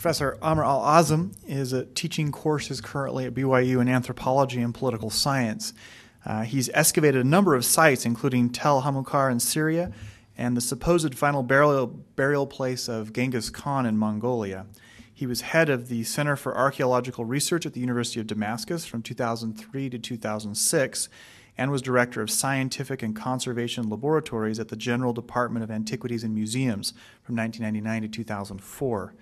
Professor Amr al-Azm is teaching courses currently at BYU in anthropology and political science. He's excavated a number of sites, including Tel Hamukar in Syria and the supposed final burial place of Genghis Khan in Mongolia. He was head of the Center for Archaeological Research at the University of Damascus from 2003 to 2006 and was director of scientific and conservation laboratories at the General Department of Antiquities and Museums from 1999 to 2004.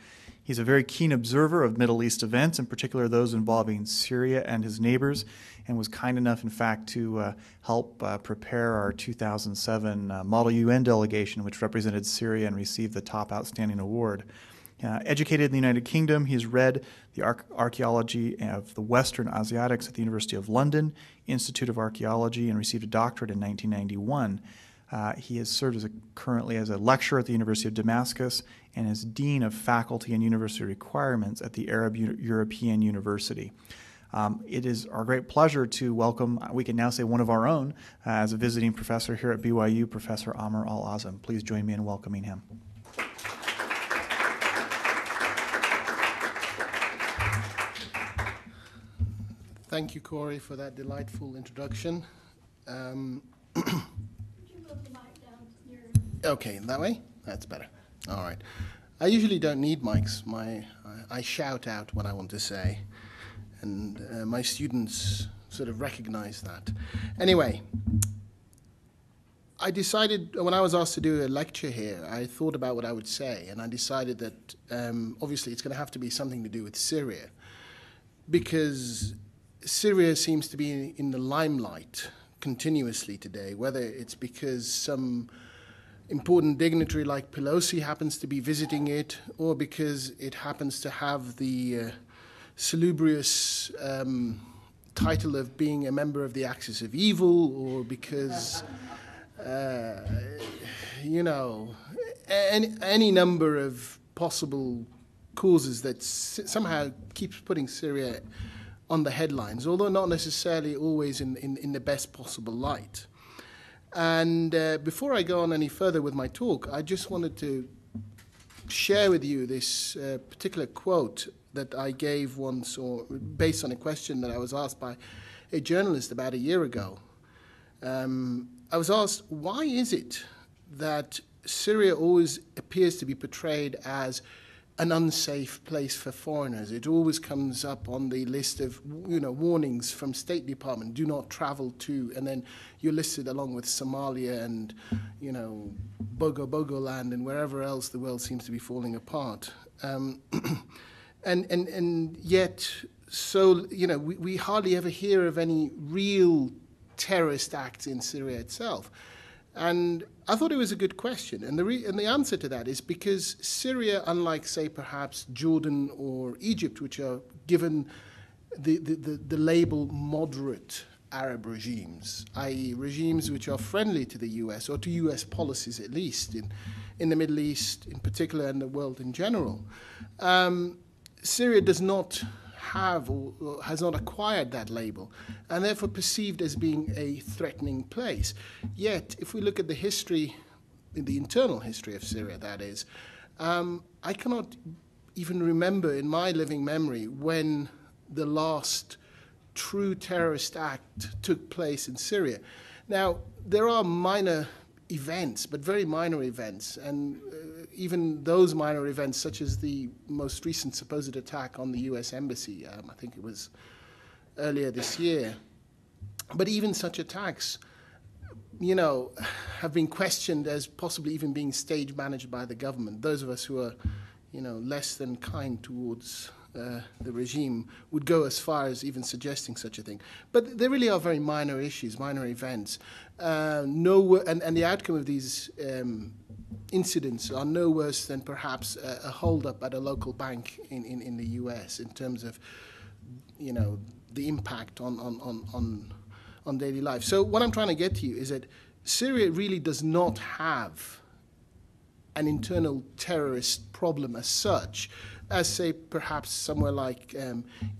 He's a very keen observer of Middle East events, in particular those involving Syria and his neighbors, and was kind enough, in fact, to help prepare our 2007 Model UN delegation, which represented Syria and received the top outstanding award. Educated in the United Kingdom, he's read the Archaeology of the Western Asiatics at the University of London, Institute of Archaeology, and received a doctorate in 1991. He has served currently as a lecturer at the University of Damascus and as Dean of Faculty and University Requirements at the Arab European University. It is our great pleasure to welcome, we can now say one of our own, as a visiting professor here at BYU, Professor Amr al-Azm. Please join me in welcoming him. Thank you, Corey, for that delightful introduction. Okay, that way? That's better. All right. I usually don't need mics. I shout out what I want to say, and my students sort of recognize that. Anyway, I decided, when I was asked to do a lecture here, I thought about what I would say, and I decided that obviously it's going to have to be something to do with Syria, because Syria seems to be in the limelight continuously today, whether it's because some important dignitary like Pelosi happens to be visiting it, or because it happens to have the salubrious title of being a member of the Axis of Evil, or because, any number of possible causes that somehow keeps putting Syria on the headlines, although not necessarily always in the best possible light. And before I go on any further with my talk, I just wanted to share with you this particular quote that I gave once, or based on a question that I was asked by a journalist about a year ago. I was asked, why is it that Syria always appears to be portrayed as an unsafe place for foreigners? It always comes up on the list of, warnings from State Department, do not travel to, and then you're listed along with Somalia and, Bogo land and wherever else the world seems to be falling apart. And yet, so, we hardly ever hear of any real terrorist acts in Syria itself. And I thought it was a good question, and the answer to that is because Syria, unlike, say, perhaps Jordan or Egypt, which are given the label moderate Arab regimes, i.e. regimes which are friendly to the U.S., or to U.S. policies at least, in the Middle East in particular and the world in general, Syria does not have or has not acquired that label, and therefore perceived as being a threatening place. Yet, if we look at the history, the internal history of Syria, that is, I cannot even remember in my living memory when the last true terrorist act took place in Syria. Now, there are minor events, but very minor events, and even those minor events, such as the most recent supposed attack on the U.S. Embassy, I think it was earlier this year. But even such attacks, have been questioned as possibly even being stage managed by the government. Those of us who are, less than kind towards the regime would go as far as even suggesting such a thing. But there really are very minor issues, minor events. And the outcome of these incidents are no worse than perhaps a hold-up at a local bank in the U.S. in terms of, the impact on daily life. So what I'm trying to get to you is that Syria really does not have an internal terrorist problem as such, as, say, perhaps somewhere like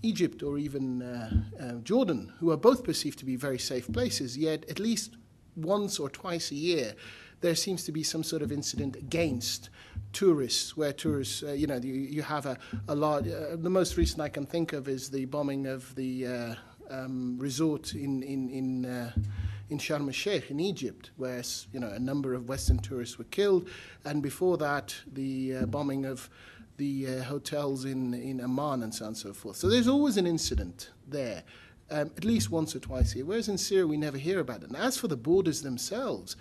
Egypt or even Jordan, who are both perceived to be very safe places, yet at least once or twice a year there seems to be some sort of incident against tourists, where tourists, you have a large. The most recent I can think of is the bombing of the resort in Sharm el-Sheikh in Egypt, where a number of Western tourists were killed, and before that, the bombing of the hotels in Amman and so on and so forth. So there's always an incident there, at least once or twice a year, whereas in Syria we never hear about it. And as for the borders themselves,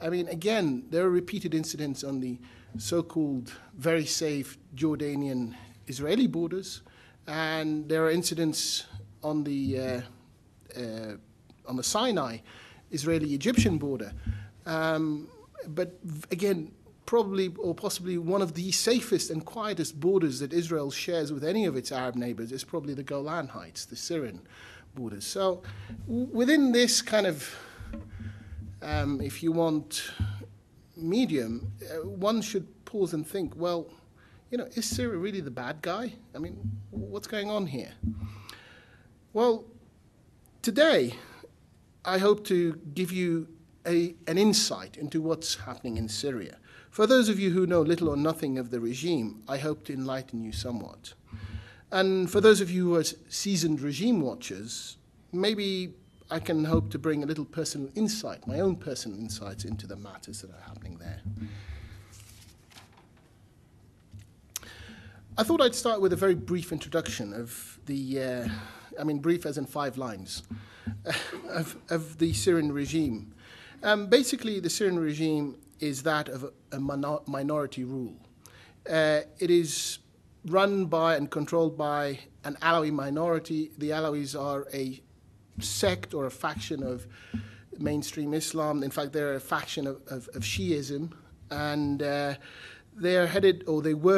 I mean, again, there are repeated incidents on the so-called very safe Jordanian-Israeli borders, and there are incidents on the Sinai Israeli-Egyptian border. But again, probably or possibly one of the safest and quietest borders that Israel shares with any of its Arab neighbors is probably the Golan Heights, the Syrian borders. So within this kind of, if you want, medium, one should pause and think, well, is Syria really the bad guy? I mean, what's going on here? Well, today, I hope to give you an insight into what's happening in Syria. For those of you who know little or nothing of the regime, I hope to enlighten you somewhat. And for those of you who are seasoned regime watchers, maybe I can hope to bring a little personal insight, my own personal insights into the matters that are happening there. I thought I'd start with a very brief introduction of the, brief as in 5 lines, of the Syrian regime. Basically, the Syrian regime is that of a minority rule. It is run by and controlled by an Alawi minority. The Alawis are a sect or a faction of mainstream Islam. In fact, they're a faction of Shiism, and they were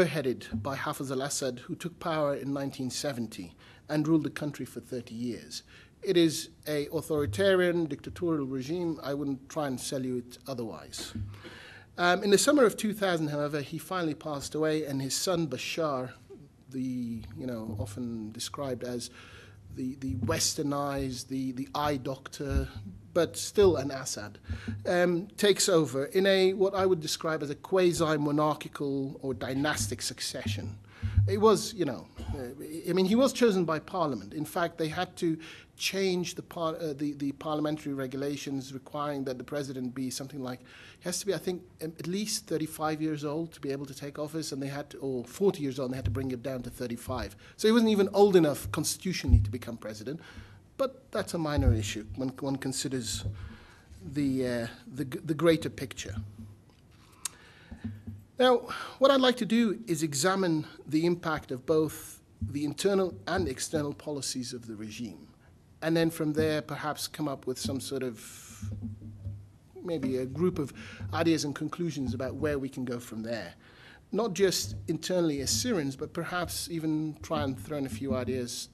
headed by Hafez al-Assad, who took power in 1970 and ruled the country for 30 years. It is an authoritarian, dictatorial regime. I wouldn't try and sell you it otherwise. In the summer of 2000, however, he finally passed away, and his son Bashar, often described as the westernized, the eye doctor, but still an Assad, takes over in what I would describe as a quasi-monarchical or dynastic succession. It was, he was chosen by parliament. In fact, they had to change the parliamentary regulations requiring that the president be something like, he has to be, I think, at least 35 years old to be able to take office, and or 40 years old, and they had to bring it down to 35. So he wasn't even old enough constitutionally to become president, but that's a minor issue when one considers the greater picture. Now, what I'd like to do is examine the impact of both the internal and external policies of the regime, and then from there perhaps come up with some sort of, maybe a group of ideas and conclusions about where we can go from there. Not just internally as Syrians, but perhaps even try and throw in a few ideas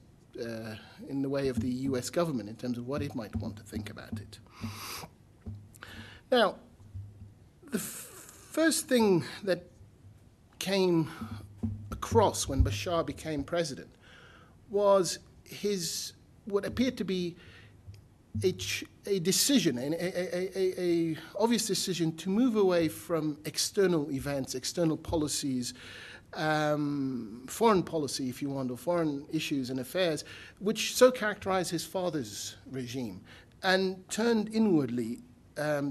in the way of the US government in terms of what it might want to think about it. Now, the first thing that came across when Bashar became president was what appeared to be a decision, a obvious decision to move away from external events, external policies, foreign policy, if you want, or foreign issues and affairs, which so characterized his father's regime, and turned inwardly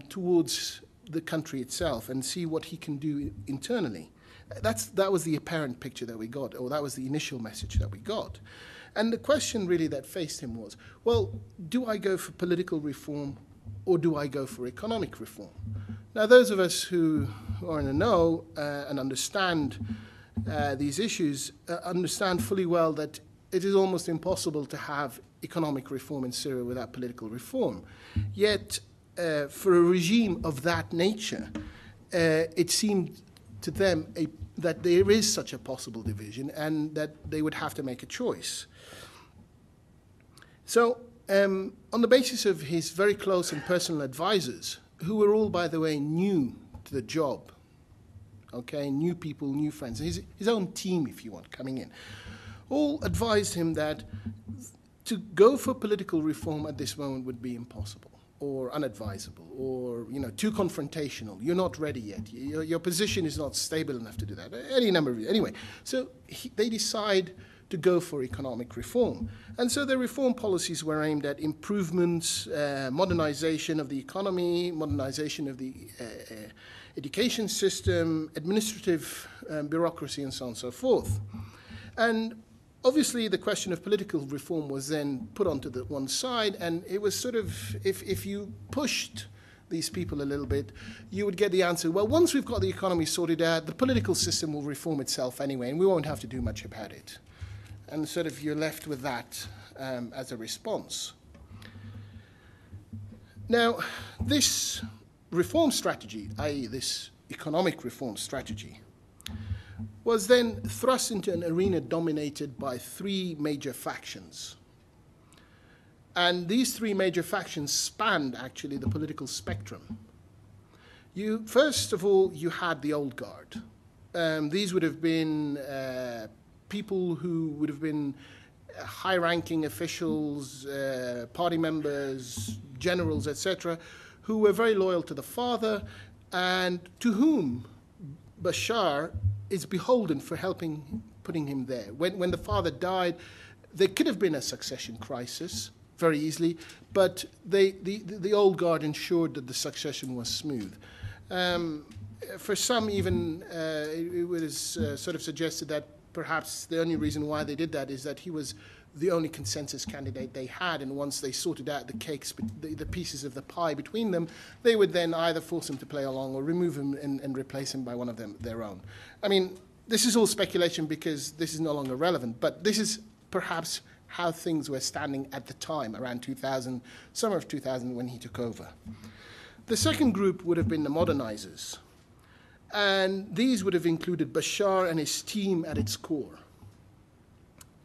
towards the country itself and see what he can do internally. That was the apparent picture that we got, or that was the initial message that we got. And the question really that faced him was, well, do I go for political reform or do I go for economic reform? Now, those of us who are in the know and understand these issues understand fully well that it is almost impossible to have economic reform in Syria without political reform. Yet, for a regime of that nature, it seemed to them that there is such a possible division and that they would have to make a choice. So, on the basis of his very close and personal advisors, who were all, by the way, new to the job, okay, new people, new friends, his own team, if you want, coming in, all advised him that to go for political reform at this moment would be impossible. or unadvisable, or too confrontational. You're not ready yet. Your position is not stable enough to do that. Any number of reasons. Anyway, so they decide to go for economic reform. And so the reform policies were aimed at improvements, modernization of the economy, modernization of the education system, administrative bureaucracy, and so on and so forth. And obviously, the question of political reform was then put onto the one side, and it was sort of, if you pushed these people a little bit, you would get the answer, well, once we've got the economy sorted out, the political system will reform itself anyway, and we won't have to do much about it. And sort of you're left with that as a response. Now, this reform strategy, i.e. this economic reform strategy, was then thrust into an arena dominated by three major factions. And these three major factions spanned, actually, the political spectrum. First of all, you had the old guard. These would have been people who would have been high-ranking officials, party members, generals, etc., who were very loyal to the father and to whom Bashar is beholden for putting him there. When the father died, there could have been a succession crisis very easily, but the old guard ensured that the succession was smooth. For some, even it was sort of suggested that perhaps the only reason why they did that is that he was the only consensus candidate they had, and once they sorted out the cakes, the pieces of the pie between them, they would then either force him to play along or remove him and replace him by one of their own. I mean, this is all speculation because this is no longer relevant, but this is perhaps how things were standing at the time, around 2000, summer of 2000, when he took over. The second group would have been the modernizers, and these would have included Bashar and his team at its core.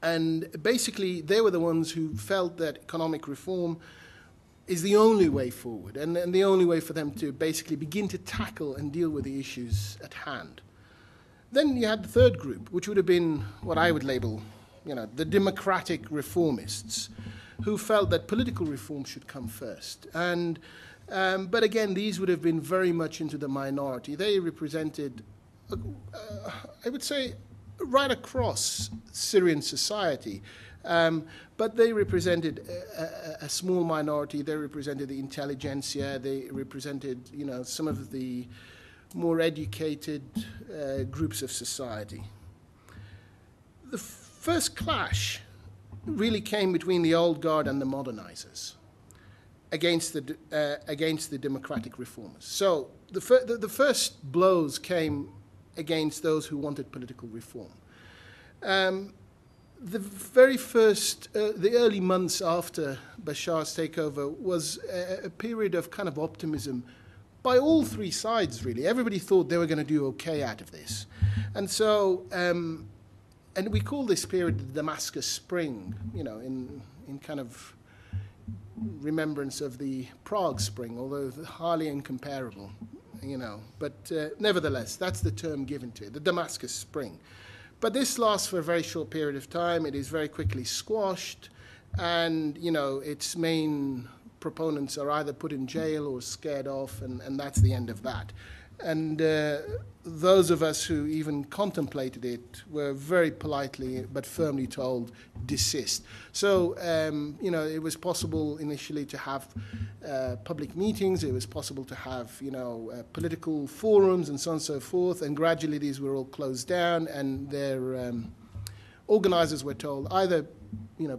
And basically, they were the ones who felt that economic reform is the only way forward, and the only way for them to basically begin to tackle and deal with the issues at hand. Then you had the third group, which would have been what I would label, the democratic reformists, who felt that political reform should come first. And but again, these would have been very much into the minority. They represented, I would say, right across Syrian society. But they represented a small minority. They represented the intelligentsia. They represented, some of the more educated groups of society. The first clash really came between the old guard and the modernizers against the democratic reformers. So the first blows came against those who wanted political reform. The very first, the early months after Bashar's takeover was a period of kind of optimism by all three sides, really. Everybody thought they were going to do okay out of this. And so, and we call this period the Damascus Spring, in kind of remembrance of the Prague Spring, although hardly incomparable, But nevertheless, that's the term given to it, the Damascus Spring. But this lasts for a very short period of time. It is very quickly squashed, and its main proponents are either put in jail or scared off, and that's the end of that. And those of us who even contemplated it were very politely but firmly told, desist. So, it was possible initially to have public meetings. It was possible to have, political forums and so on and so forth. And gradually these were all closed down, and their organizers were told either,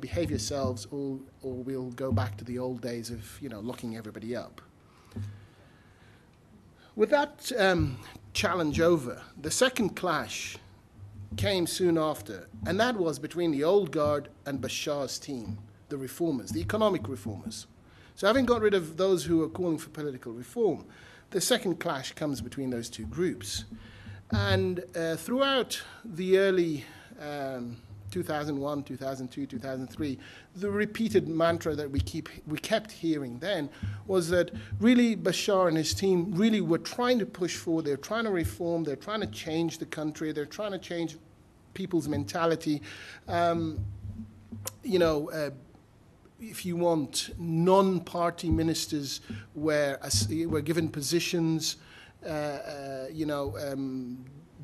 behave yourselves or we'll go back to the old days of, locking everybody up. With that challenge over, the second clash came soon after, and that was between the old guard and Bashar's team, the reformers, the economic reformers. So having got rid of those who were calling for political reform, the second clash comes between those two groups. And throughout the early 2001, 2002, 2003, the repeated mantra that we kept hearing then was that really Bashar and his team really were trying to push forward. They're trying to reform. They're trying to change the country. They're trying to change people's mentality. if you want, non-party ministers were given positions,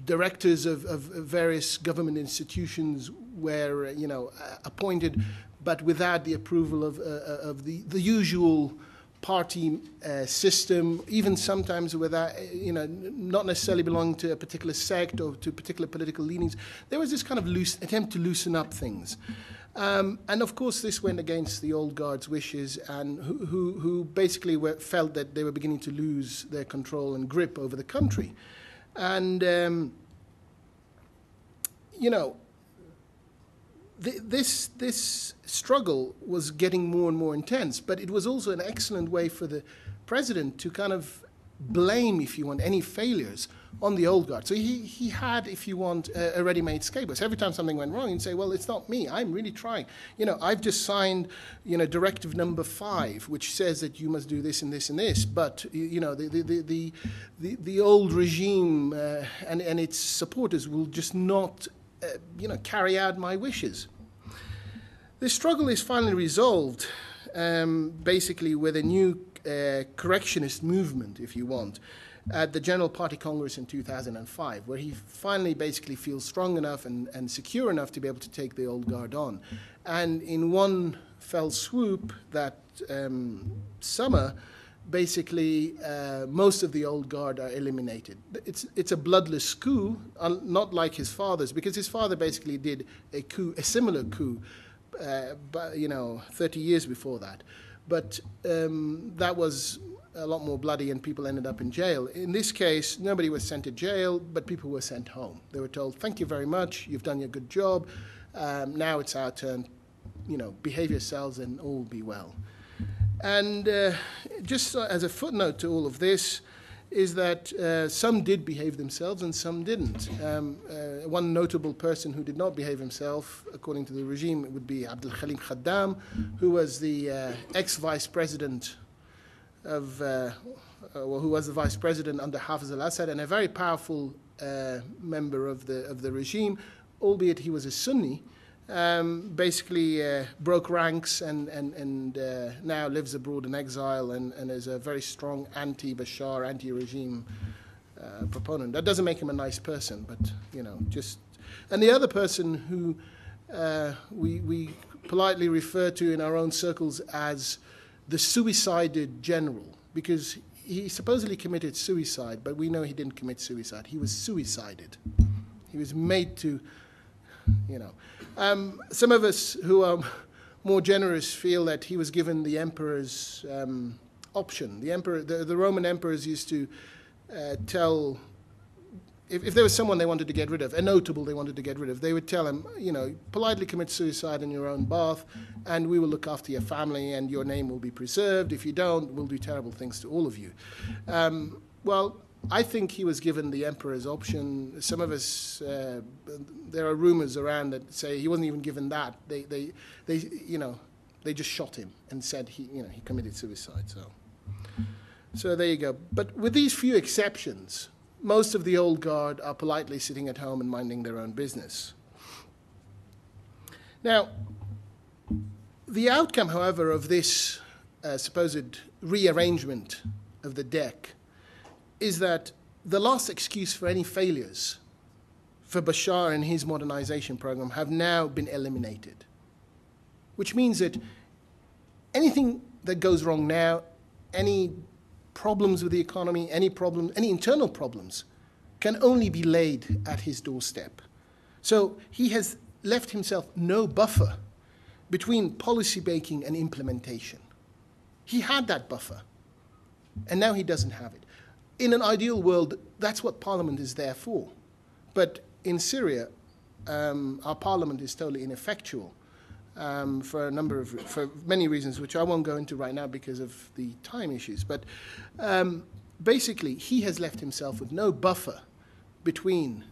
directors of various government institutions were, appointed, but without the approval of the usual party system, even sometimes without, not necessarily belonging to a particular sect or to particular political leanings. There was this kind of attempt to loosen up things. And of course, this went against the old guard's wishes, and who basically felt that they were beginning to lose their control and grip over the country. And, this struggle was getting more and more intense, but it was also an excellent way for the president to kind of blame, if you want, any failures on the old guard. So he had, if you want, a ready-made scapegoat. So every time something went wrong, he'd say, well, it's not me. I'm really trying. I've just signed, Directive Number 5, which says that you must do this and this and this. But, the old regime and its supporters will just not, carry out my wishes. The struggle is finally resolved, basically with a new correctionist movement, if you want, at the General Party Congress in 2005, where he finally basically feels strong enough and secure enough to be able to take the old guard on. And in one fell swoop that summer, basically most of the old guard are eliminated. It's a bloodless coup, not like his father's, because his father basically did a similar coup, 30 years before that. But that was a lot more bloody, and people ended up in jail. In this case, nobody was sent to jail, but people were sent home. They were told, thank you very much, you've done your good job, now it's our turn, behave yourselves and all will be well. And just as a footnote to all of this is that some did behave themselves and some didn't. One notable person who did not behave himself, according to the regime, would be Abdel Khalim Khaddam, who was the ex-vice president of, who was the vice president under Hafiz al-Assad, and a very powerful member of the regime, albeit he was a Sunni. Basically broke ranks and now lives abroad in exile and is a very strong anti-Bashar, anti-regime proponent. That doesn't make him a nice person, but, just... And the other person who we politely refer to in our own circles as the suicided general, because he supposedly committed suicide, but we know he didn't commit suicide. He was suicided. He was made to... some of us who are more generous feel that he was given the emperor's option. The Roman emperors used to tell, if there was someone they wanted to get rid of, a notable they wanted to get rid of, they would tell him, politely commit suicide in your own bath, and we will look after your family, and your name will be preserved. If you don't, we'll do terrible things to all of you. Well, I think he was given the emperor's option. Some of us, there are rumors around that say he wasn't even given that. They just shot him and said he committed suicide. So there you go. But with these few exceptions, most of the old guard are politely sitting at home and minding their own business. Now, the outcome, however, of this supposed rearrangement of the deck is that the last excuse for any failures for Bashar and his modernization program have now been eliminated, which means that anything that goes wrong now, any problems with the economy, any internal problems, can only be laid at his doorstep. So he has left himself no buffer between policy making and implementation. He had that buffer, and now he doesn't have it. In an ideal world, that's what Parliament is there for. But in Syria, our Parliament is totally ineffectual for many reasons, which I won't go into right now because of the time issues. But basically, he has left himself with no buffer between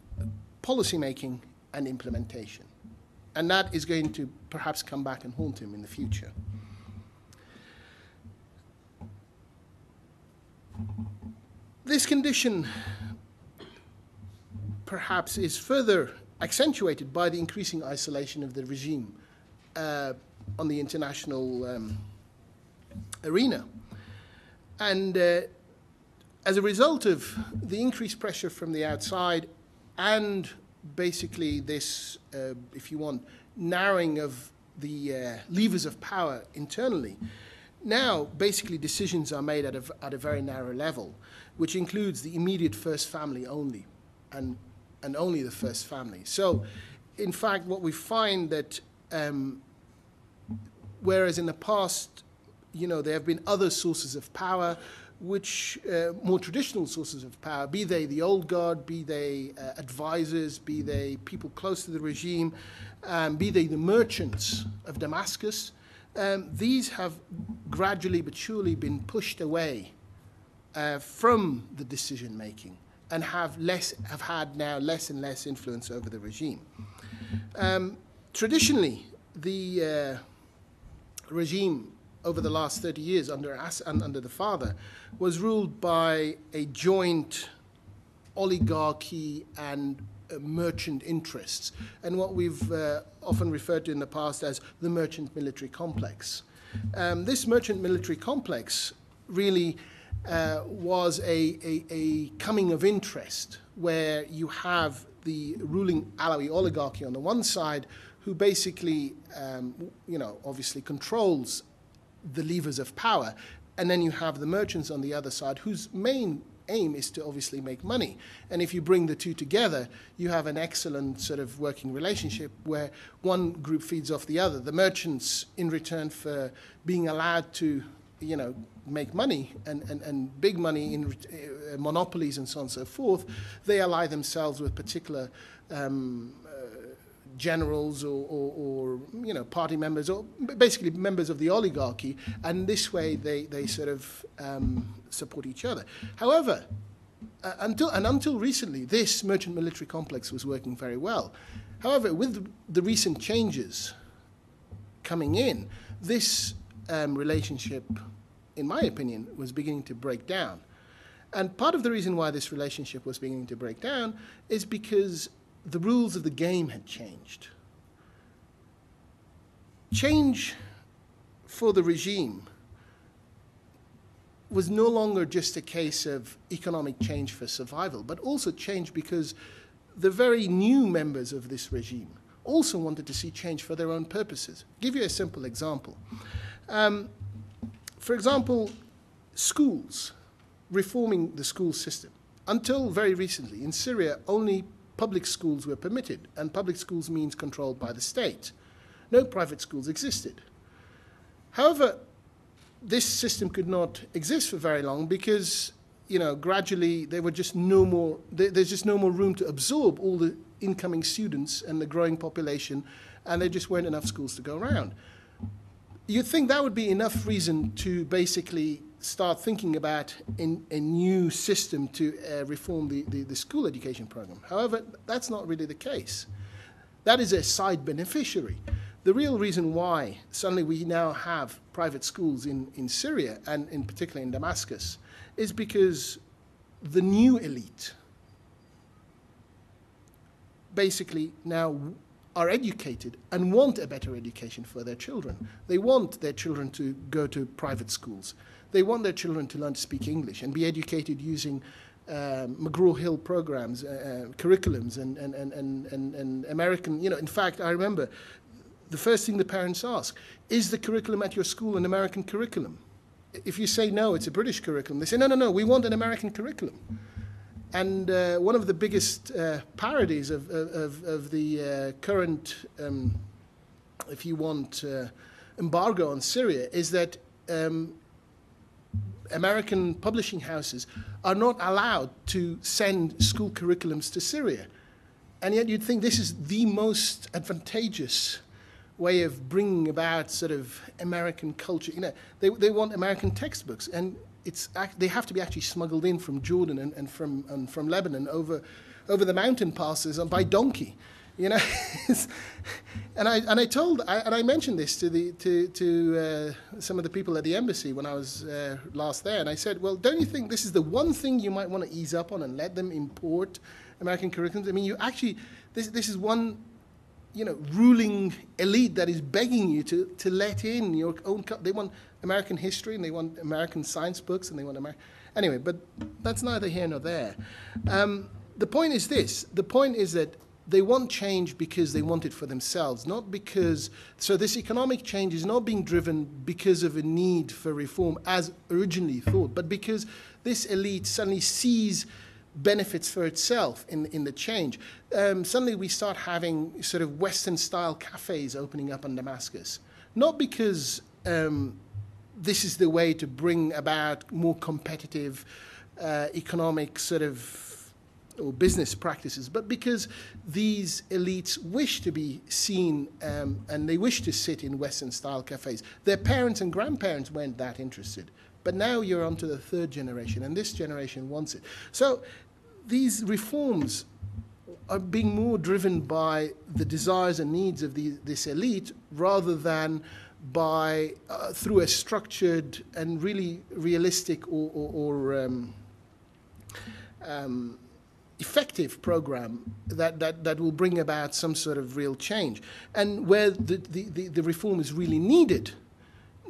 policy making and implementation. And that is going to perhaps come back and haunt him in the future. This condition perhaps is further accentuated by the increasing isolation of the regime on the international arena. And as a result of the increased pressure from the outside and basically this, if you want, narrowing of the levers of power internally, now basically decisions are made at a very narrow level, which includes the immediate first family only, and only the first family. So, in fact, what we find that whereas in the past, there have been other sources of power, which more traditional sources of power, be they the old guard, be they advisors, be they people close to the regime, be they the merchants of Damascus, these have gradually but surely been pushed away from the decision making and have had now less and less influence over the regime. Traditionally, the regime over the last 30 years under the father was ruled by a joint oligarchy and merchant interests, and what we've often referred to in the past as the merchant military complex. This merchant military complex really was a coming of interest where you have the ruling Alawi oligarchy on the one side, who basically, obviously controls the levers of power, and then you have the merchants on the other side, whose main aim is to obviously make money. And if you bring the two together, you have an excellent sort of working relationship where one group feeds off the other. The merchants, in return for being allowed to, make money and big money in monopolies and so on and so forth, they ally themselves with particular generals or party members, or basically members of the oligarchy, and this way they sort of support each other. However, until recently, this merchant military complex was working very well. However, with the recent changes coming in, this relationship, in my opinion, was beginning to break down. And part of the reason why this relationship was beginning to break down is because the rules of the game had changed. Change for the regime was no longer just a case of economic change for survival, but also change because the very new members of this regime also wanted to see change for their own purposes. I'll give you a simple example. For example, schools, reforming the school system. Until very recently, in Syria, only public schools were permitted, and public schools means controlled by the state. No private schools existed. However, this system could not exist for very long because, gradually there were just no more. There's just no more room to absorb all the incoming students and the growing population, and there just weren't enough schools to go around. You'd think that would be enough reason to basically start thinking about a new system to reform the school education program. However, that's not really the case. That is a side beneficiary. The real reason why suddenly we now have private schools in Syria, and in particular in Damascus, is because the new elite basically now are educated and want a better education for their children. They want their children to go to private schools. They want their children to learn to speak English and be educated using McGraw-Hill programs, curriculums, and American. In fact, I remember the first thing the parents ask, is the curriculum at your school an American curriculum? If you say no, it's a British curriculum, they say, no, we want an American curriculum. And one of the biggest parodies of the current, if you want, embargo on Syria is that American publishing houses are not allowed to send school curriculums to Syria. And yet you'd think this is the most advantageous way of bringing about sort of American culture. They want American textbooks, and they have to be actually smuggled in from Jordan and from Lebanon over the mountain passes by donkey. And I mentioned this to some of the people at the embassy when I was last there, and I said, well, don't you think this is the one thing you might want to ease up on and let them import American curriculums? I mean, you actually this is one ruling elite that is begging you to let in your own. They want American history, and they want American science books, and they want Anyway, but that's neither here nor there. The point is this. The point is that they want change because they want it for themselves, not because... So this economic change is not being driven because of a need for reform as originally thought, but because this elite suddenly sees benefits for itself in the change. Suddenly we start having sort of Western-style cafes opening up in Damascus, not because this is the way to bring about more competitive economic sort of or business practices, but because these elites wish to be seen and they wish to sit in Western-style cafes. Their parents and grandparents weren't that interested, but now you're onto the third generation, and this generation wants it. So these reforms are being more driven by the desires and needs of this elite rather than by through a structured and really realistic or effective program that will bring about some sort of real change. And where the reform is really needed,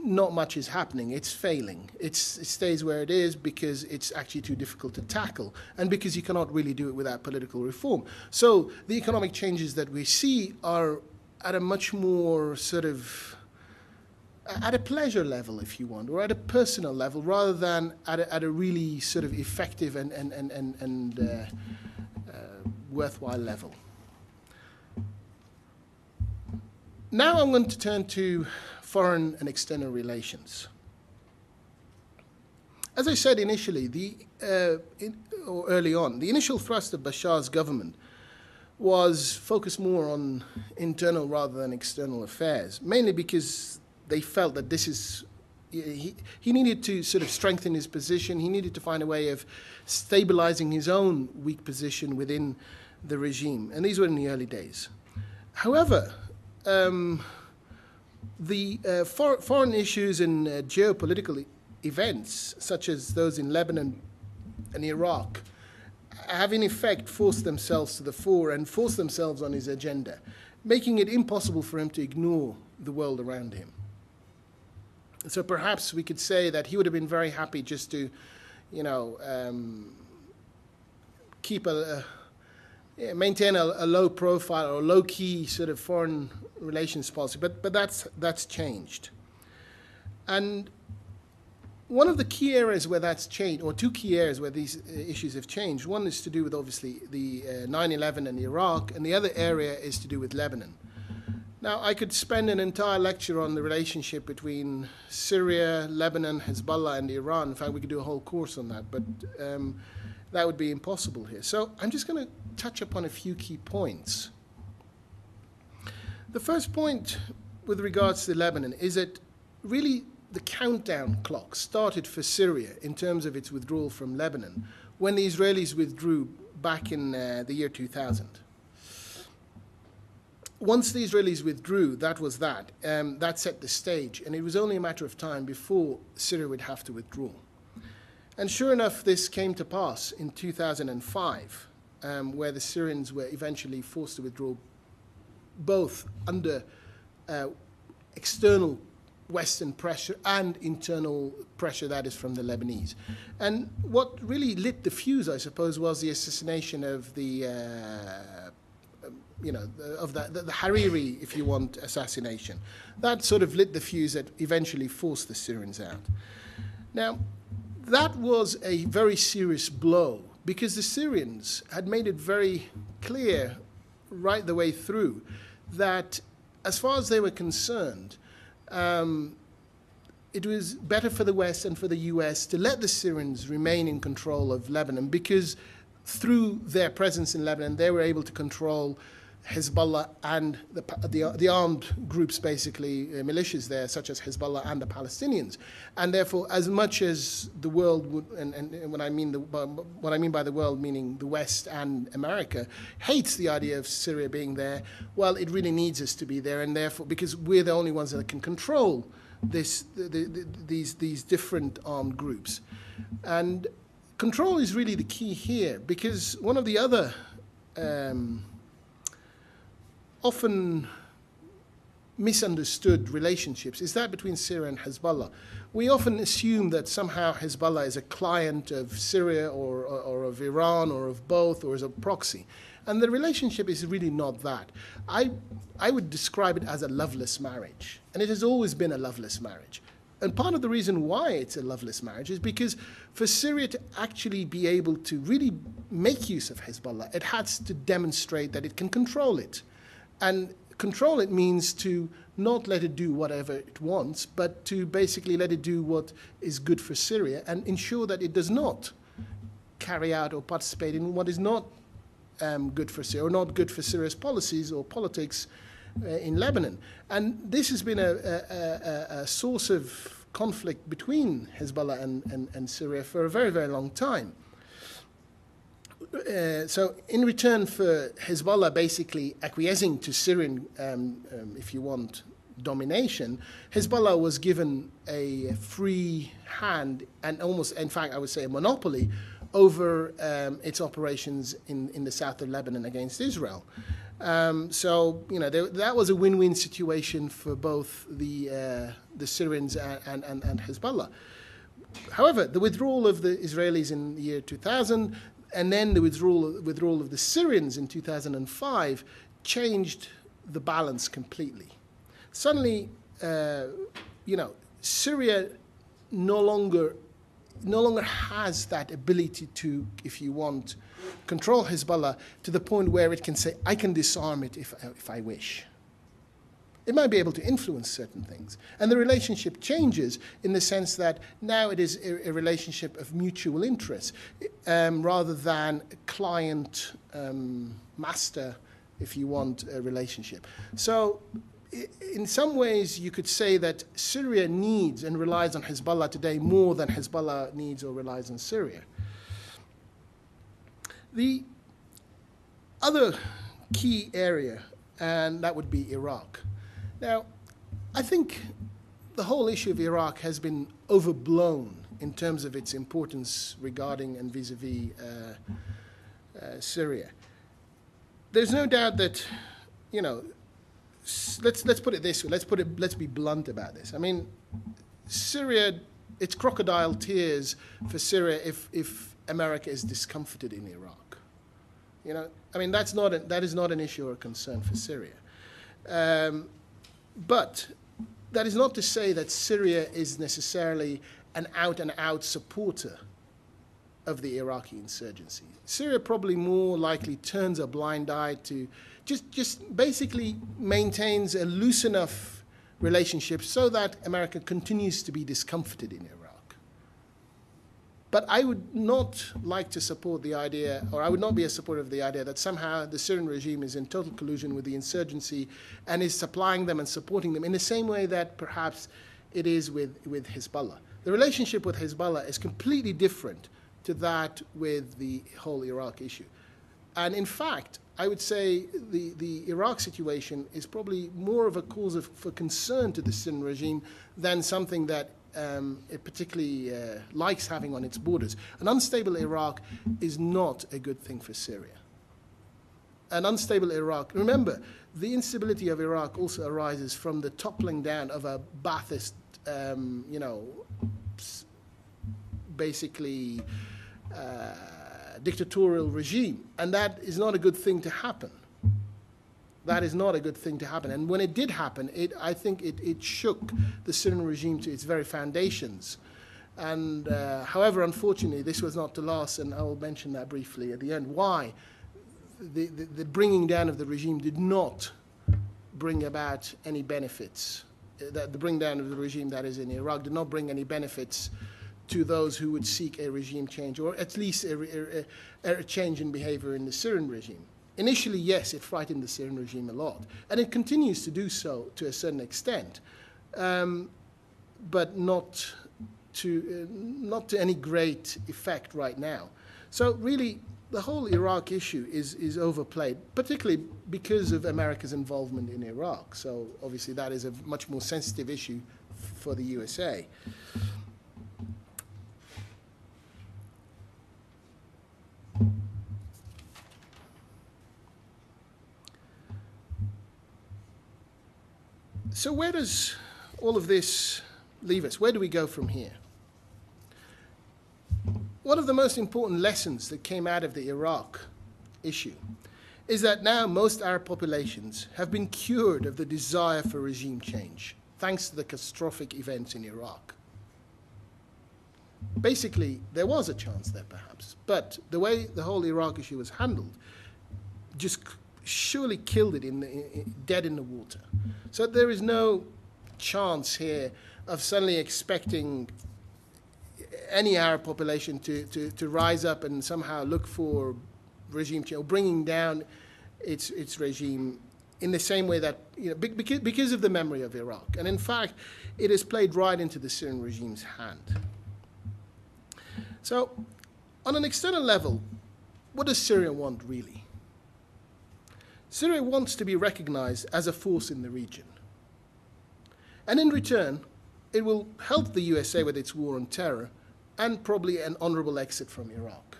not much is happening. It's failing. It stays where it is because it's actually too difficult to tackle, and because you cannot really do it without political reform. So the economic changes that we see are at a much more sort of at a pleasure level, if you want, or at a personal level, rather than at a really sort of effective and worthwhile level. Now I'm going to turn to foreign and external relations. As I said initially, or early on, the initial thrust of Bashar's government was focused more on internal rather than external affairs, mainly because they felt that he needed to sort of strengthen his position. He needed to find a way of stabilizing his own weak position within the regime. And these were in the early days. However, the foreign issues and geopolitical events, such as those in Lebanon and Iraq, have in effect forced themselves to the fore and forced themselves on his agenda, making it impossible for him to ignore the world around him. So perhaps we could say that he would have been very happy just to, keep maintain a low profile or low key sort of foreign relations policy, but that's changed. And one of the key areas where that's changed, or two key areas where these issues have changed, one is to do with obviously the 9/11 and Iraq, and the other area is to do with Lebanon. Now, I could spend an entire lecture on the relationship between Syria, Lebanon, Hezbollah, and Iran. In fact, we could do a whole course on that, but that would be impossible here. So I'm just going to touch upon a few key points. The first point with regards to Lebanon is that really the countdown clock started for Syria in terms of its withdrawal from Lebanon when the Israelis withdrew back in the year 2000. Once the Israelis withdrew, that was that. That set the stage, and it was only a matter of time before Syria would have to withdraw. And sure enough, this came to pass in 2005, where the Syrians were eventually forced to withdraw, both under external Western pressure and internal pressure, that is from the Lebanese. And what really lit the fuse, I suppose, was the assassination of the Hariri, if you want, assassination. That sort of lit the fuse that eventually forced the Syrians out. Now, that was a very serious blow because the Syrians had made it very clear right the way through that as far as they were concerned, it was better for the West and for the US to let the Syrians remain in control of Lebanon because through their presence in Lebanon, they were able to control Hezbollah and the armed groups, basically militias there, such as Hezbollah and the Palestinians. And therefore, as much as the world would, and what I mean by the world, meaning the West and America, hates the idea of Syria being there, well, it really needs us to be there, and therefore, because we're the only ones that can control these different armed groups. And control is really the key here, because one of the other often misunderstood relationships is that between Syria and Hezbollah. We often assume that somehow Hezbollah is a client of Syria or of Iran or of both or is a proxy. And the relationship is really not that. I would describe it as a loveless marriage. And it has always been a loveless marriage. And part of the reason why it's a loveless marriage is because for Syria to actually be able to really make use of Hezbollah, it has to demonstrate that it can control it. And control it means to not let it do whatever it wants, but to basically let it do what is good for Syria and ensure that it does not carry out or participate in what is not good for Syria or not good for Syria's policies or politics in Lebanon. And this has been a source of conflict between Hezbollah and Syria for a very, very long time. So in return for Hezbollah basically acquiescing to Syrian, if you want, domination, Hezbollah was given a free hand and almost, in fact, I would say a monopoly over its operations in the south of Lebanon against Israel. So, you know, that was a win-win situation for both the Syrians and Hezbollah. However, the withdrawal of the Israelis in the year 2000 and then the withdrawal of the Syrians in 2005 changed the balance completely. Suddenly, you know, Syria no longer has that ability to, if you want, control Hezbollah to the point where it can say, I can disarm it if I wish. It might be able to influence certain things. And the relationship changes in the sense that now it is a relationship of mutual interest rather than client-master, if you want, a relationship. So in some ways, you could say that Syria needs and relies on Hezbollah today more than Hezbollah needs or relies on Syria. The other key area, and that would be Iraq. Now, I think the whole issue of Iraq has been overblown in terms of its importance regarding and vis-a-vis Syria. There's no doubt that, you know, let's put it this way. Let's be blunt about this. I mean, Syria, it's crocodile tears for Syria if America is discomfited in Iraq. You know, I mean, that is not an issue or a concern for Syria. But that is not to say that Syria is necessarily an out-and-out supporter of the Iraqi insurgency. Syria probably more likely turns a blind eye to, just basically maintains a loose enough relationship so that America continues to be discomforted in Iraq. But I would not like to support the idea, or I would not be a supporter of the idea that somehow the Syrian regime is in total collusion with the insurgency and is supplying them and supporting them in the same way that perhaps it is with Hezbollah. The relationship with Hezbollah is completely different to that with the whole Iraq issue. And in fact, I would say the Iraq situation is probably more of a cause for concern to the Syrian regime than something that it particularly likes having on its borders. An unstable Iraq is not a good thing for Syria. An unstable Iraq, remember, the instability of Iraq also arises from the toppling down of a Ba'athist, you know, basically dictatorial regime, and that is not a good thing to happen. That is not a good thing to happen. And when it did happen, I think it shook the Syrian regime to its very foundations. And however, unfortunately, this was not to last, and I will mention that briefly at the end. Why? The bringing down of the regime did not bring about any benefits. The bring down of the regime that is in Iraq did not bring any benefits to those who would seek a regime change, or at least a change in behavior in the Syrian regime. Initially, yes, it frightened the Syrian regime a lot, and it continues to do so to a certain extent, but not to any great effect right now. So really, the whole Iraq issue is overplayed, particularly because of America's involvement in Iraq. So obviously that is a much more sensitive issue for the USA. So where does all of this leave us? Where do we go from here? One of the most important lessons that came out of the Iraq issue is that now most Arab populations have been cured of the desire for regime change, thanks to the catastrophic events in Iraq. Basically, there was a chance there, perhaps, but the way the whole Iraq issue was handled just surely killed it dead in the water. So there is no chance here of suddenly expecting any Arab population to rise up and somehow look for regime change, or bringing down its regime in the same way that, because of the memory of Iraq. And in fact, it has played right into the Syrian regime's hand. So, on an external level, what does Syria want really? Syria wants to be recognized as a force in the region. And in return, it will help the USA with its war on terror and probably an honorable exit from Iraq.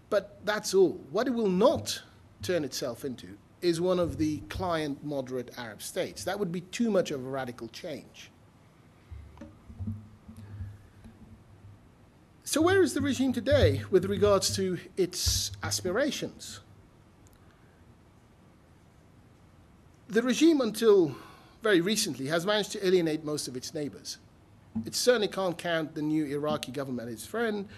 But that's all. What it will not turn itself into is one of the client moderate Arab states. That would be too much of a radical change. So where is the regime today with regards to its aspirations? The regime, until very recently, has managed to alienate most of its neighbors. It certainly can't count the new Iraqi government as its friend.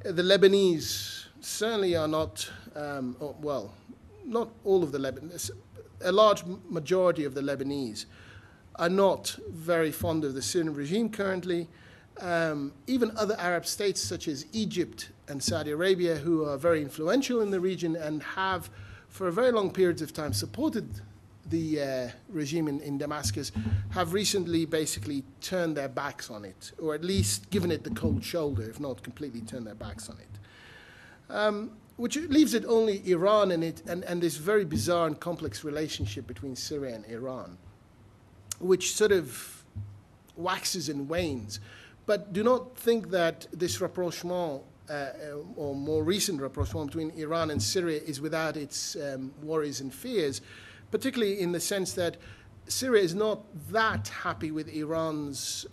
The Lebanese certainly are not, not all of the Lebanese, a large majority of the Lebanese are not very fond of the Syrian regime currently. Even other Arab states such as Egypt and Saudi Arabia, who are very influential in the region and have for a very long periods of time supported the regime in Damascus, have recently basically turned their backs on it, or at least given it the cold shoulder, if not completely turned their backs on it. Which leaves it only Iran and this very bizarre and complex relationship between Syria and Iran, which sort of waxes and wanes. But do not think that this rapprochement, or more recent rapprochement between Iran and Syria is without its worries and fears, particularly in the sense that Syria is not that happy with Iran's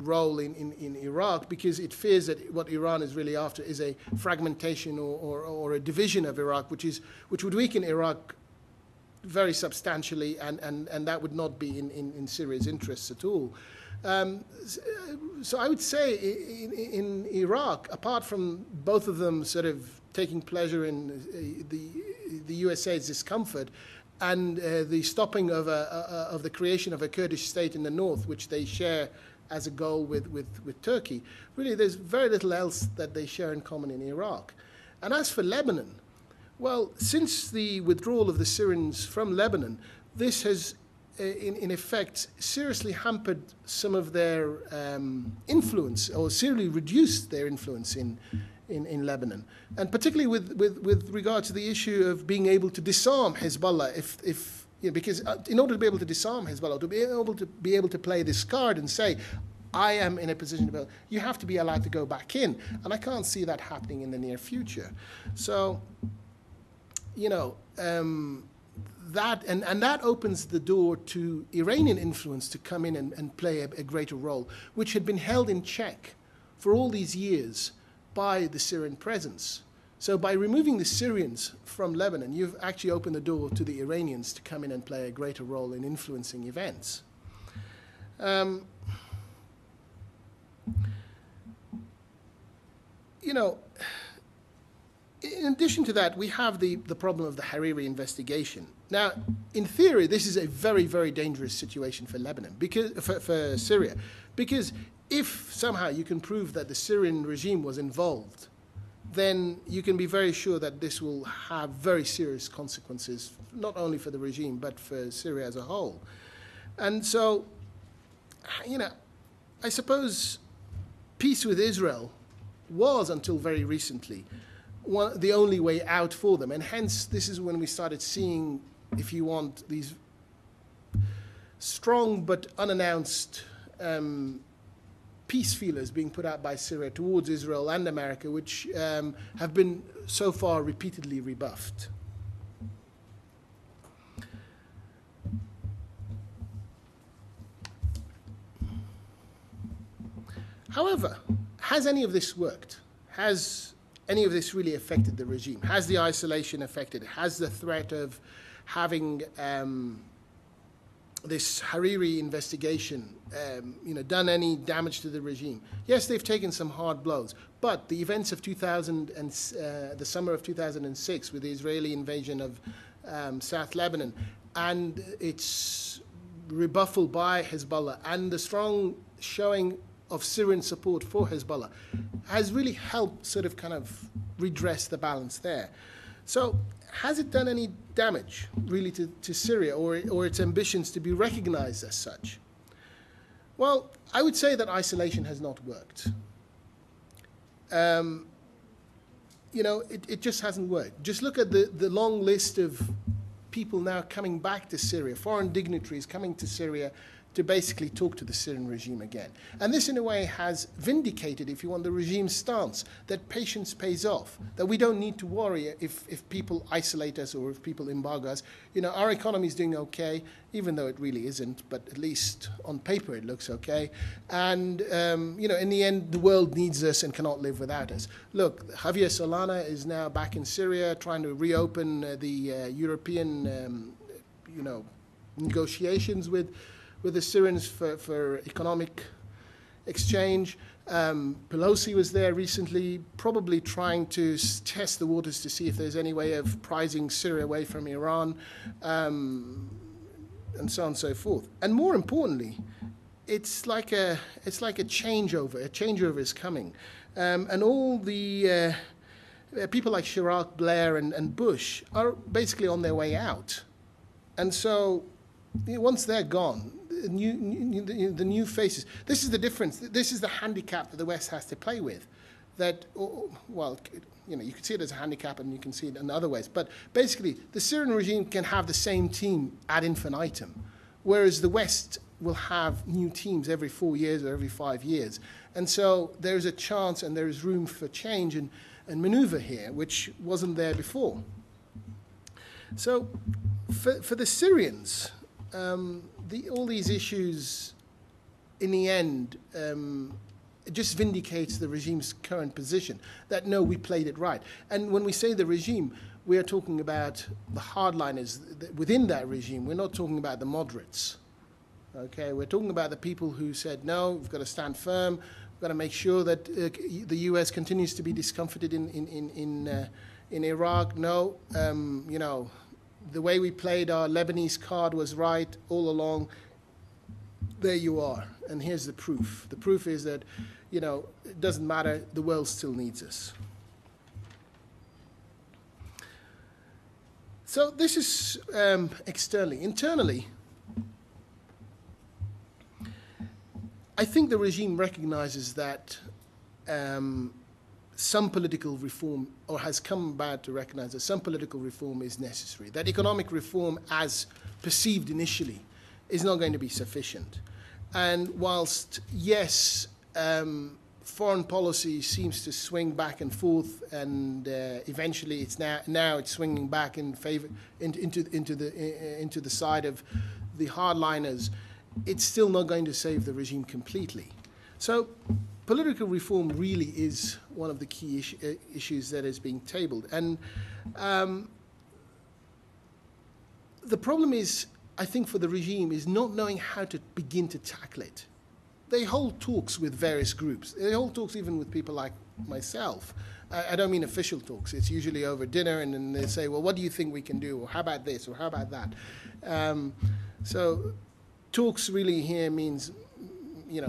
role in Iraq, because it fears that what Iran is really after is a fragmentation or a division of Iraq, which would weaken Iraq very substantially, and that would not be in Syria's interests at all. So I would say in Iraq, apart from both of them sort of taking pleasure in the USA's discomfort and the stopping of the creation of a Kurdish state in the north, which they share as a goal with Turkey, really there's very little else that they share in common in Iraq. And as for Lebanon, well, since the withdrawal of the Syrians from Lebanon, this has in effect seriously hampered some of their influence, or seriously reduced their influence in Lebanon, and particularly with regard to the issue of being able to disarm Hezbollah, because in order to be able to disarm Hezbollah, to be able to play this card and say, I am in a position to build, you have to be allowed to go back in, and I can't see that happening in the near future. So, that opens the door to Iranian influence to come in and play a greater role, which had been held in check for all these years by the Syrian presence. So by removing the Syrians from Lebanon, you've actually opened the door to the Iranians to come in and play a greater role in influencing events. In addition to that, we have the problem of the Hariri investigation. Now, in theory, this is a very, very dangerous situation for Lebanon, for Syria, because if somehow you can prove that the Syrian regime was involved, then you can be very sure that this will have very serious consequences, not only for the regime, but for Syria as a whole. And so, I suppose peace with Israel was, until very recently, the only way out for them. And hence, this is when we started seeing, if you want, these strong but unannounced peace feelers being put out by Syria towards Israel and America, which have been so far repeatedly rebuffed. However, has any of this worked? Has any of this really affected the regime? Has the isolation affected it? Has the threat of having this Hariri investigation done any damage to the regime? Yes, they've taken some hard blows, but the events of the summer of 2006 with the Israeli invasion of South Lebanon and its rebuffal by Hezbollah and the strong showing of Syrian support for Hezbollah has really helped sort of kind of redress the balance there. So has it done any damage really to Syria or its ambitions to be recognized as such? Well, I would say that isolation has not worked. It just hasn't worked. Just look at the long list of people now coming back to Syria, foreign dignitaries coming to Syria to basically talk to the Syrian regime again. And this, in a way, has vindicated, if you want, the regime's stance that patience pays off, that we don't need to worry if people isolate us or if people embargo us. Our economy is doing okay, even though it really isn't, but at least on paper it looks okay. And, in the end, the world needs us and cannot live without us. Look, Javier Solana is now back in Syria trying to reopen the European, negotiations with the Syrians for economic exchange. Pelosi was there recently, probably trying to test the waters to see if there's any way of prizing Syria away from Iran, and so on and so forth. And more importantly, it's like a changeover. A changeover is coming, and all the people like Chirac, Blair, and Bush are basically on their way out, and so once they're gone, the new faces. This is the difference. This is the handicap that the West has to play with. That, you can see it as a handicap and you can see it in other ways. But basically, the Syrian regime can have the same team ad infinitum, whereas the West will have new teams every 4 years or every 5 years. And so there's a chance and there is room for change and maneuver here, which wasn't there before. So for the Syrians, all these issues, in the end, it just vindicates the regime's current position, that, no, we played it right. And when we say the regime, we are talking about the hardliners within that regime. We're not talking about the moderates. Okay, we're talking about the people who said, no, we've got to stand firm, we've got to make sure that the U.S. continues to be discomfited in Iraq. No, the way we played our Lebanese card was right all along. There you are. And here's the proof. The proof is that, it doesn't matter. The world still needs us. So this is externally. Internally, I think the regime recognizes that some political reform, or has come about to recognize that some political reform is necessary, that economic reform as perceived initially is not going to be sufficient. And whilst, yes, foreign policy seems to swing back and forth, and eventually it's now it's swinging back in favor into the side of the hardliners, it's still not going to save the regime completely. So political reform really is one of the key issues that is being tabled. And the problem is, I think, for the regime, is not knowing how to begin to tackle it. They hold talks with various groups. They hold talks even with people like myself. I don't mean official talks. It's usually over dinner, and then they say, well, what do you think we can do? Or how about this? Or how about that? So talks really here means,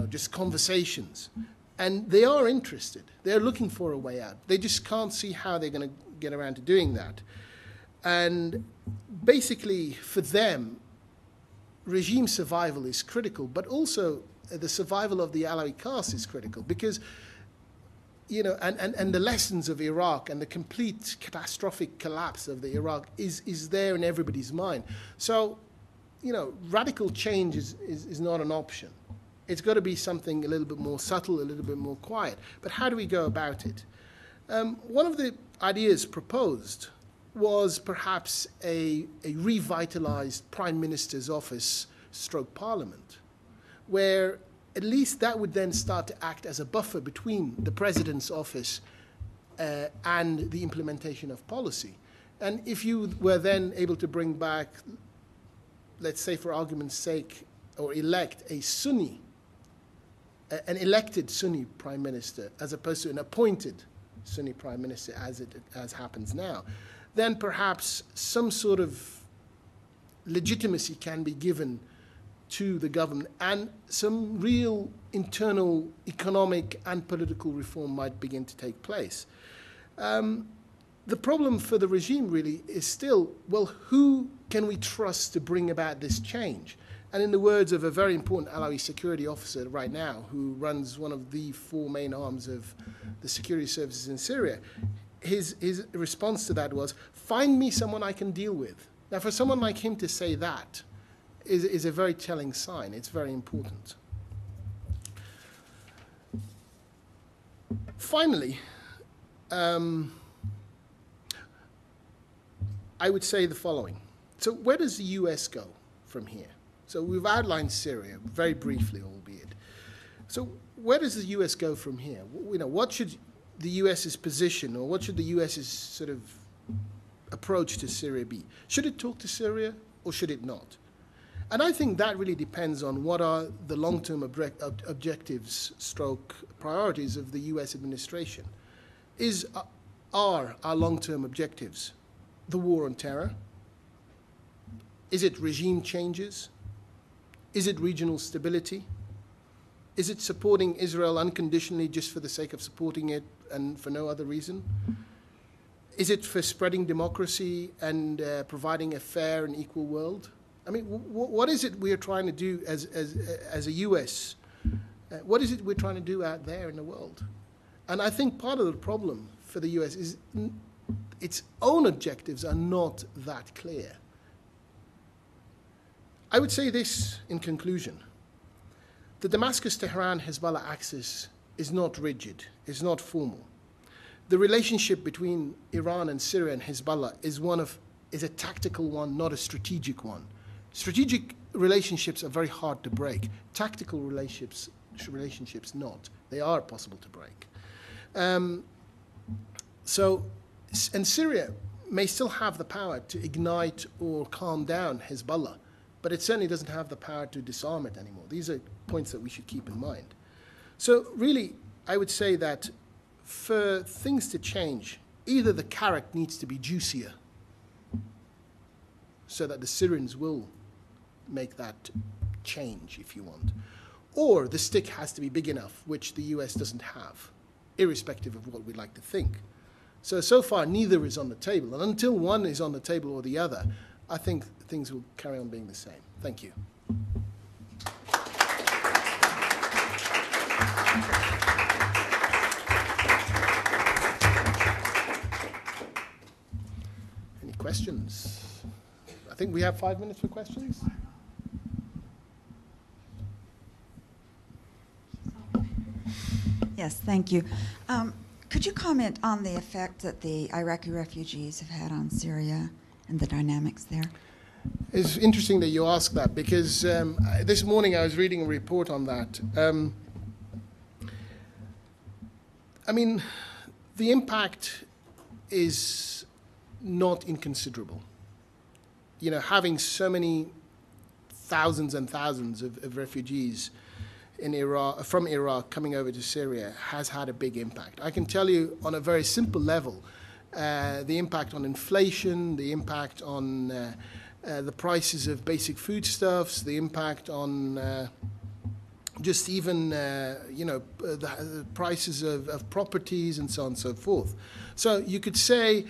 just conversations. And they are interested. They're looking for a way out. They just can't see how they're going to get around to doing that. And basically, for them, regime survival is critical, but also the survival of the Alawi caste is critical because, and the lessons of Iraq and the complete catastrophic collapse of the Iraq is there in everybody's mind. So, radical change is not an option. It's got to be something a little bit more subtle, a little bit more quiet. But how do we go about it? One of the ideas proposed was perhaps a revitalized Prime Minister's office / Parliament, where at least that would then start to act as a buffer between the president's office and the implementation of policy. And if you were then able to bring back, let's say for argument's sake, or elect a Sunni, an elected Sunni prime minister, as opposed to an appointed Sunni prime minister, as happens now, then perhaps some sort of legitimacy can be given to the government, and some real internal economic and political reform might begin to take place. The problem for the regime really is still, well, who can we trust to bring about this change? And in the words of a very important Alawi security officer right now, who runs one of the 4 main arms of the security services in Syria, his response to that was, find me someone I can deal with. Now, for someone like him to say that is a very telling sign. It's very important. Finally, I would say the following. So where does the US go from here? So we've outlined Syria, very briefly, albeit. So where does the US go from here? What should the US's position, or what should the US's sort of approach to Syria be? Should it talk to Syria, or should it not? And I think that really depends on what are the long-term objectives stroke priorities of the US administration. Are our long-term objectives the war on terror? Is it regime changes? Is it regional stability? Is it supporting Israel unconditionally just for the sake of supporting it and for no other reason? Is it for spreading democracy and providing a fair and equal world? I mean, what is it we are trying to do as a US? What is it we're trying to do out there in the world? And I think part of the problem for the US is its own objectives are not that clear. I would say this in conclusion. The Damascus-Tehran-Hezbollah axis is not rigid, is not formal. The relationship between Iran and Syria and Hezbollah is a tactical one, not a strategic one. Strategic relationships are very hard to break. Tactical relationships not. They are possible to break. And Syria may still have the power to ignite or calm down Hezbollah, but it certainly doesn't have the power to disarm it anymore. These are points that we should keep in mind. So really, I would say that for things to change, either the carrot needs to be juicier so that the Syrians will make that change, if you want, or the stick has to be big enough, which the US doesn't have, irrespective of what we like to think. So far, neither is on the table. And until one is on the table or the other, I think things will carry on being the same. Thank you. Any questions? I think we have 5 minutes for questions. Yes, thank you. Could you comment on the effect that the Iraqi refugees have had on Syria and the dynamics there? It's interesting that you ask that, because this morning I was reading a report on that. I mean, the impact is not inconsiderable. You know, having so many thousands and thousands of refugees from Iraq coming over to Syria has had a big impact. I can tell you on a very simple level, the impact on inflation, the impact on the prices of basic foodstuffs, the impact on just even, the prices of properties and so on and so forth. So you could say,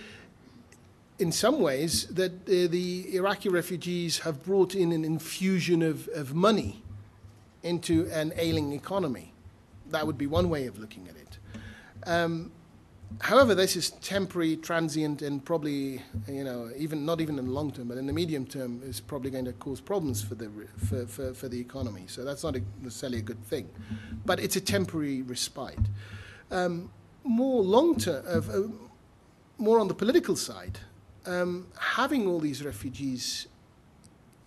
in some ways, that the Iraqi refugees have brought in an infusion of money into an ailing economy. That would be one way of looking at it. However, this is temporary, transient, and probably, not even in the long term, but in the medium term, is probably going to cause problems for the economy. So that's not necessarily a good thing, but it's a temporary respite. More long term, more on the political side, having all these refugees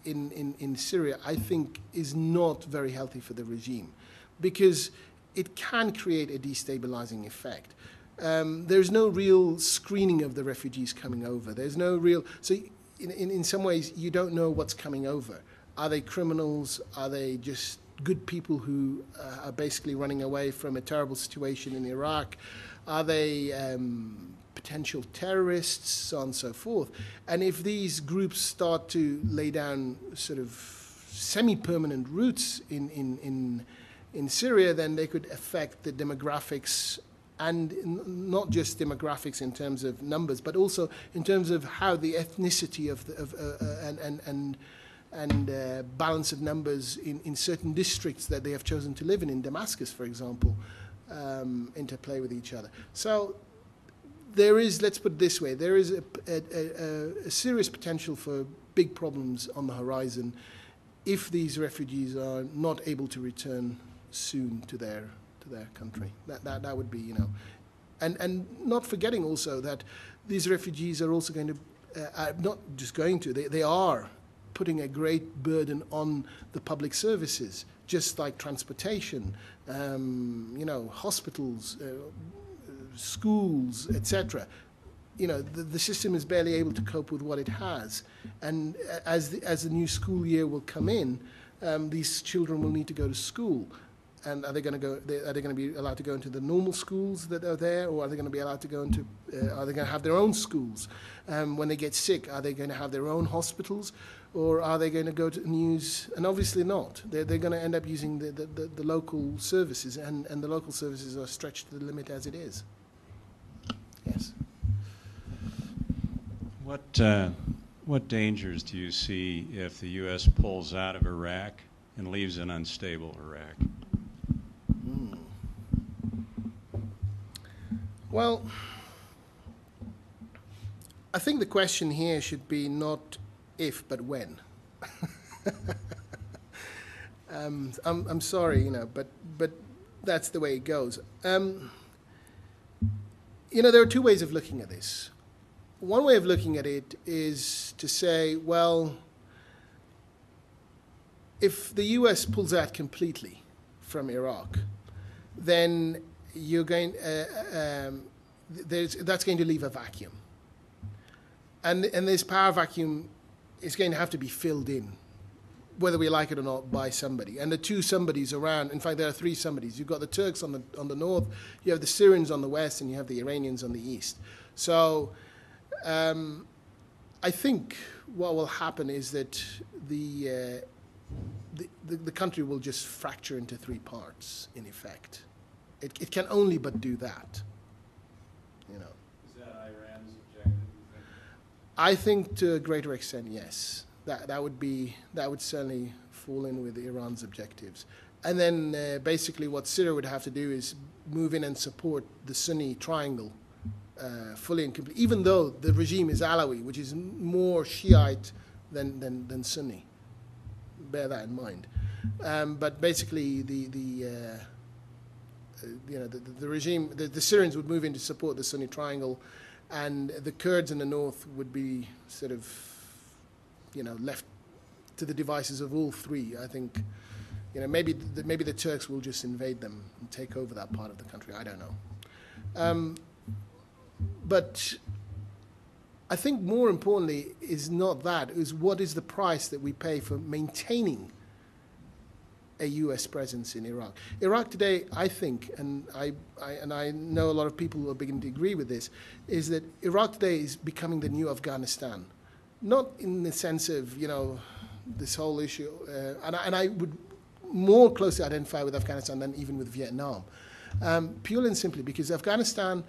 in Syria, I think, is not very healthy for the regime. because it can create a destabilizing effect. There's no real screening of the refugees coming over. There's no real... So in some ways, you don't know what's coming over. Are they criminals? Are they just good people who are basically running away from a terrible situation in Iraq? Are they potential terrorists, so on and so forth? And if these groups start to lay down sort of semi-permanent roots in Syria, then they could affect the demographics, and not just demographics in terms of numbers, but also in terms of how the ethnicity of balance of numbers in certain districts that they have chosen to live in Damascus, for example, interplay with each other. So there is, let's put it this way, there is a serious potential for big problems on the horizon if these refugees are not able to return soon to their country. That would be, and not forgetting also that these refugees are also going to, not just going to, they are putting a great burden on the public services, just like transportation, hospitals, schools, etc. The system is barely able to cope with what it has, and as the new school year will come in, these children will need to go to school. And are they going to go? Are they going to be allowed to go into the normal schools that are there, or are they going to be allowed to go into? Are they going to have their own schools? When they get sick, are they going to have their own hospitals, or are they going to go to use? And obviously not. They're going to end up using the local services, and the local services are stretched to the limit as it is. Yes. What dangers do you see if the U.S. pulls out of Iraq and leaves an unstable Iraq? Well, I think the question here should be not if, but when. I'm sorry, but that's the way it goes. There are two ways of looking at this. One way of looking at it is to say, well, if the U.S. pulls out completely from Iraq, then you're going that's going to leave a vacuum, and this power vacuum is going to have to be filled in, whether we like it or not, by somebody. And the two somebodies around, in fact, there are three somebodies. You've got the Turks on the north, you have the Syrians on the west, and you have the Iranians on the east. So I think what will happen is that the country will just fracture into three parts, in effect. It can only but do that. Is that Iran's objective, you think? I think to a greater extent, yes. That would certainly fall in with Iran's objectives. And then basically what Syria would have to do is move in and support the Sunni triangle fully and completely, even though the regime is Alawi, which is more Shiite than Sunni. Bear that in mind. But basically the regime, the Syrians would move in to support the Sunni triangle, and the Kurds in the north would be sort of, left to the devices of all three. I think, maybe the Turks will just invade them and take over that part of the country. I don't know. But I think more importantly is not that, is what is the price that we pay for maintaining a U.S. presence in Iraq. Iraq today, I think, and I know a lot of people who are beginning to agree with this, is that Iraq today is becoming the new Afghanistan. Not in the sense of, this whole issue, and I would more closely identify with Afghanistan than even with Vietnam, purely and simply because Afghanistan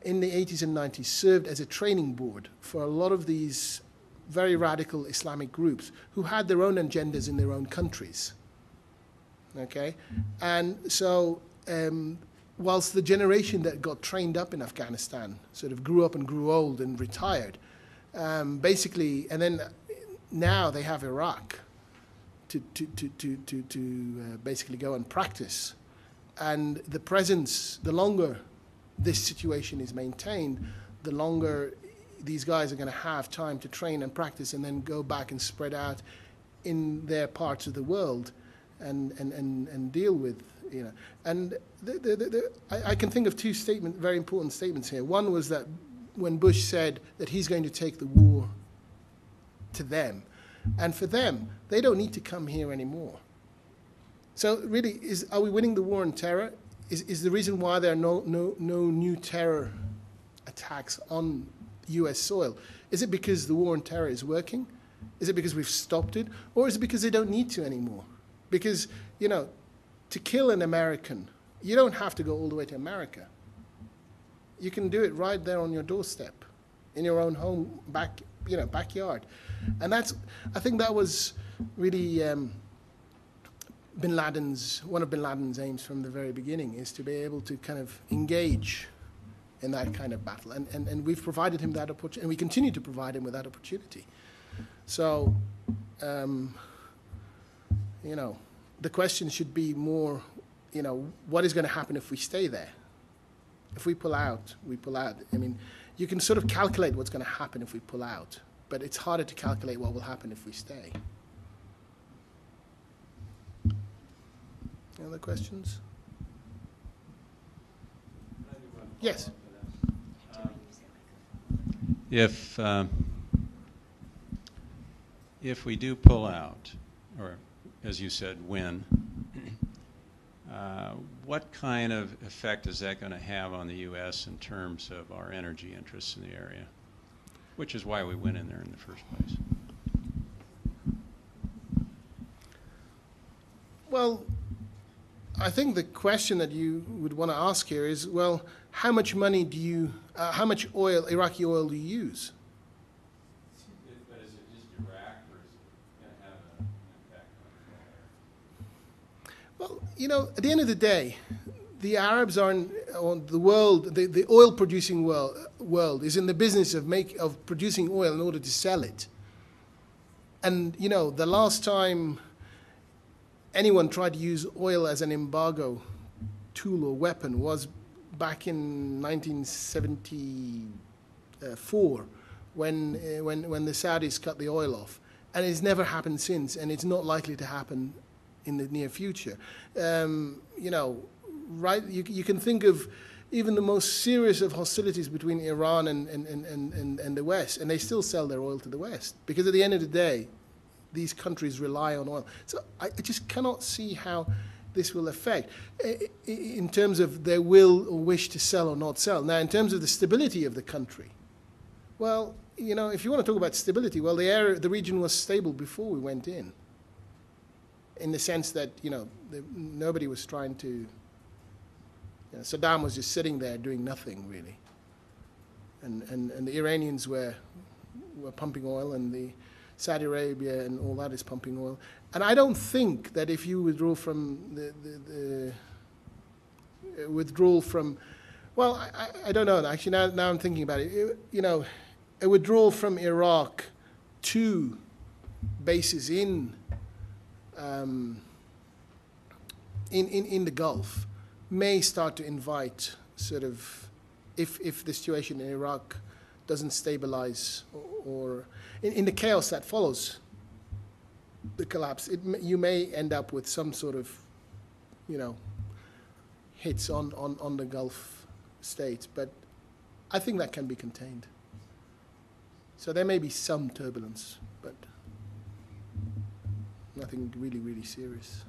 in the 80s and 90s served as a training board for a lot of these very radical Islamic groups who had their own agendas in their own countries. Okay? And so whilst the generation that got trained up in Afghanistan sort of grew up and grew old and retired, basically, and then now they have Iraq to basically go and practice. And the presence, the longer this situation is maintained, the longer these guys are going to have time to train and practice and then go back and spread out in their parts of the world and deal with, you know. And I can think of two very important statements here. One was that when Bush said that he's going to take the war to them, and for them, they don't need to come here anymore. So really, are we winning the war on terror? Is the reason why there are no new terror attacks on U.S. soil? Is it because the war on terror is working? Is it because we've stopped it? Or is it because they don't need to anymore? Because, you know, to kill an American, you don't have to go all the way to America. You can do it right there on your doorstep, in your own home, backyard. And I think that was really one of bin Laden's aims from the very beginning, is to be able to kind of engage in that kind of battle. And we've provided him that opportunity, and we continue to provide him with that opportunity. So, you know, the question should be more, you know, what is going to happen if we stay there? If we pull out, we pull out. I mean, you can sort of calculate what's going to happen if we pull out, but it's harder to calculate what will happen if we stay. Any other questions? Yes. If we do pull out, or as you said, win, what kind of effect is that going to have on the U.S. in terms of our energy interests in the area, which is why we went in there in the first place? Well, I think the question that you would want to ask here is, well, how much money do you, how much oil, Iraqi oil, do you use? But is it just Iraq, or is it going to have an impact on the Well, you know, at the end of the day, the Arabs are or the world, the oil-producing world is in the business of producing oil in order to sell it. And, you know, the last time anyone tried to use oil as an embargo tool or weapon was back in 1974, when the Saudis cut the oil off, and it's never happened since, and it's not likely to happen in the near future. You know, right? You can think of even the most serious of hostilities between Iran and the West, and they still sell their oil to the West, because at the end of the day, these countries rely on oil. So I just cannot see how this will affect in terms of their will or wish to sell or not sell. Now, in terms of the stability of the country, well, you know, if you want to talk about stability, well, the region was stable before we went in the sense that, you know, nobody was trying to, you know, Saddam was just sitting there doing nothing, really. And the Iranians were pumping oil, and the Saudi Arabia and all that is pumping oil. And I don't think that if you withdraw from the withdrawal from, well, I don't know. Actually, now I'm thinking about it. You know, a withdrawal from Iraq to bases in the Gulf may start to invite sort of, if the situation in Iraq doesn't stabilize, or in the chaos that follows the collapse, you may end up with some sort of, you know, hits on the Gulf states. But I think that can be contained. So there may be some turbulence, but nothing really, really serious.